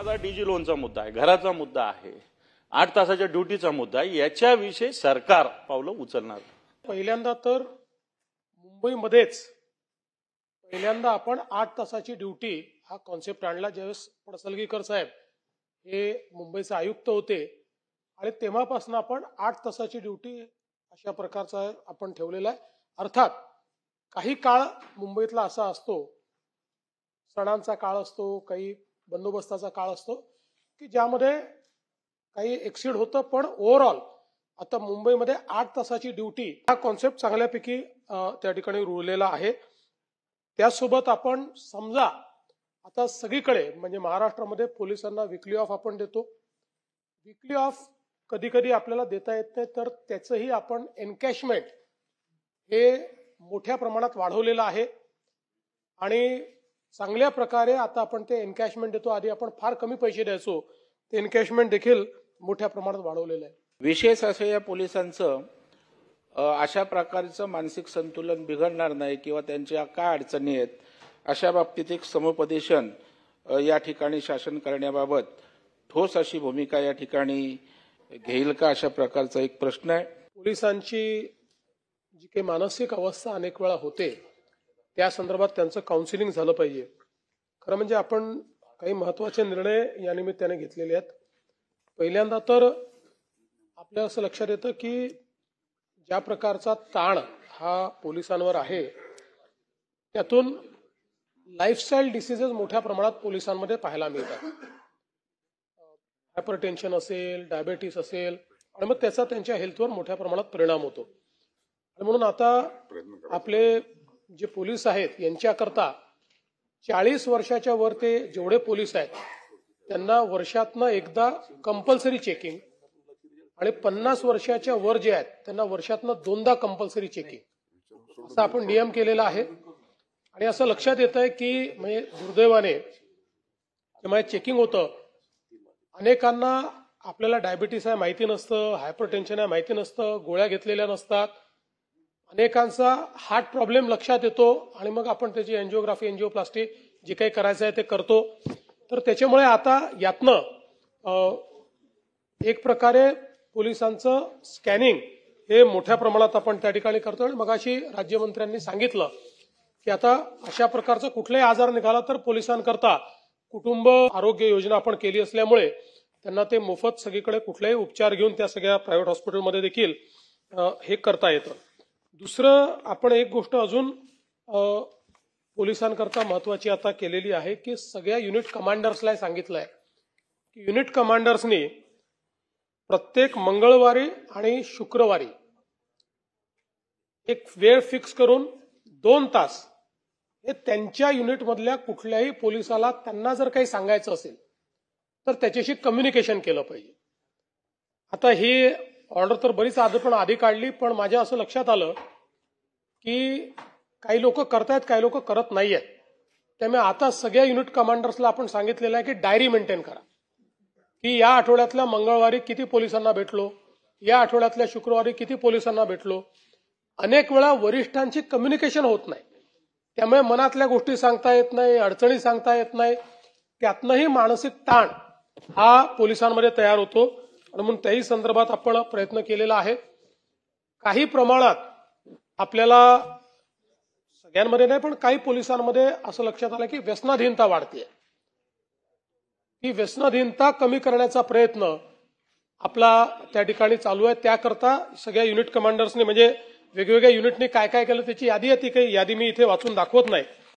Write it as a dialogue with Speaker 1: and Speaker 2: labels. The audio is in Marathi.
Speaker 1: माझा डीजी लोनचा मुद्दा आहे, घराचा मुद्दा आहे, 8 तासाच्या ड्युटीचा मुद्दा आहे, याच्याविषयी सरकार पावलं उचलणार.
Speaker 2: पहिल्यांदा तर मुंबईमध्येच पहिल्यांदा आपण 8 तासाची ड्युटी हा कॉन्सेप्ट आणला ज्यावेळेस पडसलगीकर साहेब हे मुंबईचे आयुक्त होते आणि तेव्हापासून आपण 8 तासाची ड्युटी अशा प्रकारचा आपण ठेवलेला आहे. अर्थात काही काळ मुंबईतला असा असतो, सणांचा काळ असतो, काही बंदोबस्ताचा काळ असतो की ज्यामध्ये काही एक्सिड होतं, पण ओव्हरऑल आता मुंबईमध्ये 8 तासाची ड्युटी हा कॉन्सेप्ट चांगल्यापैकी त्या ठिकाणी रुळलेला आहे. त्यासोबत आपण समजा आता सगळीकडे म्हणजे महाराष्ट्रामध्ये पोलिसांना विकली ऑफ आपण देतो. विकली ऑफ कधी कधी आपल्याला देता येत नाही, तर त्याचंही आपण एनकॅशमेंट हे मोठ्या प्रमाणात वाढवलेलं आहे आणि चांगल्या प्रकारे आता आपण ते एनकॅशमेंट देतो. आधी आपण फार कमी पैसे द्यायचो, ते एनकॅशमेंट देखील मोठ्या प्रमाणात वाढवलेलं आहे.
Speaker 3: विशेष असं या पोलिसांचं अशा प्रकारचं मानसिक संतुलन बिघडणार नाही किंवा त्यांच्या काय अडचणी आहेत अशा बाबतीत एक समुपदेशन या ठिकाणी शासन करण्याबाबत ठोस अशी भूमिका या ठिकाणी घेईल का, अशा प्रकारचा एक प्रश्न आहे.
Speaker 2: पोलिसांची जी काही मानसिक अवस्था अनेक वेळा होते त्या संदर्भात त्यांचं काउन्सिलिंग झालं पाहिजे. खरं म्हणजे आपण काही महत्वाचे निर्णय या निमित्ताने घेतलेले आहेत. पहिल्यांदा तर आपल्या असं लक्षात येतं की ज्या प्रकारचा ताण हा पोलिसांवर आहे त्यातून लाईफस्टाईल डिसीजेस मोठ्या प्रमाणात पोलिसांमध्ये पाहायला मिळतात. हायपरटेन्शन असेल, डायबेटीस असेल आणि मग त्याचा त्यांच्या हेल्थवर मोठ्या प्रमाणात परिणाम होतो. आणि म्हणून आता आपले जे पोलीस आहेत यांच्याकरता 40 वर्षाच्या वर ते जेवढे पोलीस आहेत त्यांना वर्षातनं एकदा कंपल्सरी चेकिंग आणि 50 वर्षाच्या वर जे आहेत त्यांना वर्षातनं 2दा कंपल्सरी चेकिंग असा आपण नियम केलेला आहे. आणि असं लक्षात येत आहे की म्हणजे दुर्दैवाने जेव्हा चेकिंग होतं अनेकांना आपल्याला डायबिटीस आहे माहिती नसतं, हायपरटेन्शन आहे माहिती नसतं, गोळ्या घेतलेल्या नसतात, अनेकांचा हार्ट प्रॉब्लेम लक्षात येतो आणि मग आपण त्याची एंजिओग्राफी एंजिओप्लास्टी जे काही करायचं आहे ते करतो. तर त्याच्यामुळे आता यातनं एक प्रकारे पोलिसांचं स्कॅनिंग हे मोठ्या प्रमाणात आपण त्या ठिकाणी करतो. आणि मगाशी राज्यमंत्र्यांनी सांगितलं की आता अशा प्रकारचा कुठलाही आजार निघाला तर पोलिसांकरता कुटुंब आरोग्य योजना आपण केली असल्यामुळे त्यांना ते मोफत सगळीकडे कुठलेही उपचार घेऊन त्या सगळ्या प्रायव्हेट हॉस्पिटलमध्ये देखील हे करता येतं. दुसरं आपण एक गोष्ट अजून पोलिसांकरता महत्वाची आता केलेली आहे की सगळ्या युनिट कमांडर्सला सांगितलंय की युनिट कमांडर्सनी प्रत्येक मंगळवारी आणि शुक्रवारी एक वेळ फिक्स करून 2 तास हे त्यांच्या युनिटमधल्या कुठल्याही पोलिसाला त्यांना जर काही सांगायचं असेल तर त्याच्याशी कम्युनिकेशन केलं पाहिजे. आता ही ऑर्डर तर बरीच आधी काढली, पण माझ्या असं लक्षात आलं की काही लोक करतायत काही लोक करत नाहीयेत. त्यामुळे आता सगळ्या युनिट कमांडर्सला आपण सांगितलेलं आहे की डायरी मेंटेन करा की या आठवड्यातल्या मंगळवारी किती पोलिसांना भेटलो, या आठवड्यातल्या शुक्रवारी किती पोलिसांना भेटलो. अनेक वेळा वरिष्ठांची कम्युनिकेशन होत नाही, त्यामुळे मनातल्या गोष्टी सांगता येत नाही, अडचणी सांगता येत नाही, त्यातनंही मानसिक ताण हा पोलिसांमध्ये तयार होतो. आणि म्हणून त्याही संदर्भात आपण प्रयत्न केलेला आहे. काही प्रमाणात आपल्याला सगळ्यांमध्ये नाही पण काही पोलिसांमध्ये असं लक्षात आलं की व्यसनाधीनता वाढते. ही व्यसनाधीनता कमी करण्याचा प्रयत्न आपला त्या ठिकाणी चालू आहे. त्याकरता सगळ्या युनिट कमांडर्सनी म्हणजे वेगवेगळ्या युनिटनी काय काय केलं त्याची यादी आहे. ती काही यादी मी इथे वाचून दाखवत नाही,